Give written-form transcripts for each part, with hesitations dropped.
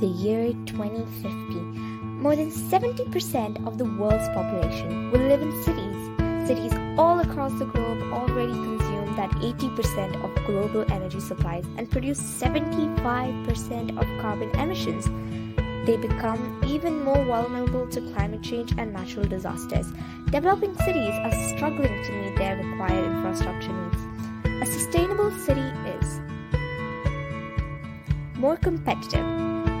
the year 2050, more than 70% of the world's population will live in cities. Cities all across the globe already consume that 80% of global energy supplies and produce 75% of carbon emissions. They become even more vulnerable to climate change and natural disasters. Developing cities are struggling to meet their required infrastructure needs. A sustainable city is more competitive.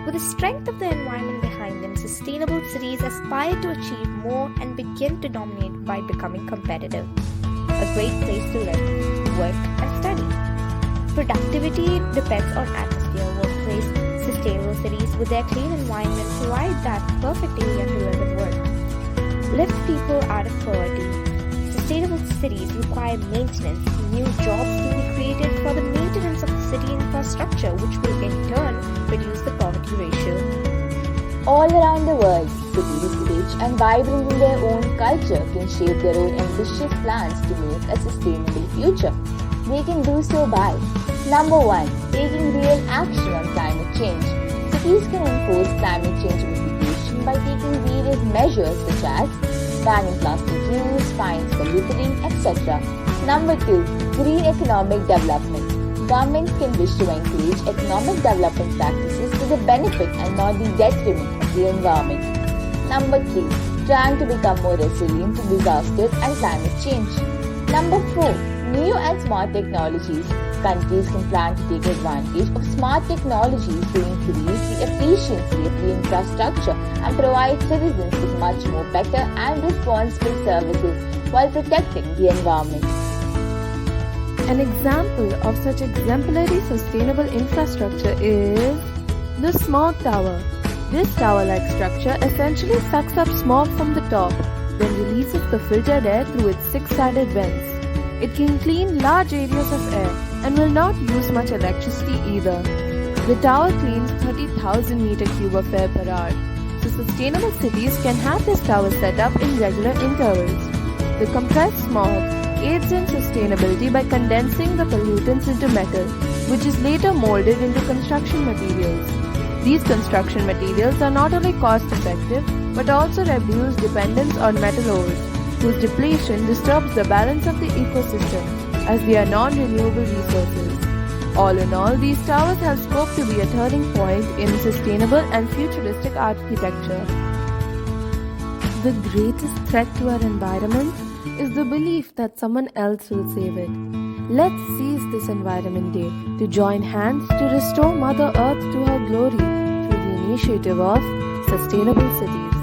With the strength of the environment behind them, sustainable cities aspire to achieve more and begin to dominate by becoming competitive. A great place to live, work, and study. Productivity depends on atmosphere, workplace. Sustainable cities with their clean environment provide that perfect area to live and work. Lift people out of poverty. Sustainable cities require maintenance. New jobs will be created for the maintenance of city infrastructure, which will in turn reduce the poverty ratio. All around the world, cities rich and vibrant in their own culture can shape their own ambitious plans to make a sustainable future. They can do so by Number 1. Taking real action on climate change. Cities can enforce climate change mitigation by taking various measures such as banning plastic use, fines for littering, etc. Number 2. Green economic development. Governments can wish to encourage economic development practices to the benefit and not the detriment of the environment. Number 3. Trying to become more resilient to disasters and climate change. Number 4. New and smart technologies. Countries can plan to take advantage of smart technologies to increase the efficiency of the infrastructure and provide citizens with much more better and responsible services while protecting the environment. An example of such exemplary sustainable infrastructure is the smog tower. This tower-like structure essentially sucks up smog from the top, then releases the filtered air through its six-sided vents. It can clean large areas of air and will not use much electricity either. The tower cleans 30,000 meter cube of air per hour, so sustainable cities can have this tower set up in regular intervals. The compressed smog aids in sustainability by condensing the pollutants into metal, which is later molded into construction materials. These construction materials are not only cost-effective, but also reduce dependence on metal ores, whose depletion disturbs the balance of the ecosystem, as they are non-renewable resources. All in all, these towers have scope to be a turning point in sustainable and futuristic architecture. The greatest threat to our environment is the belief that someone else will save it. Let's seize this Environment Day to join hands to restore Mother Earth to her glory through the initiative of Sustainable Cities.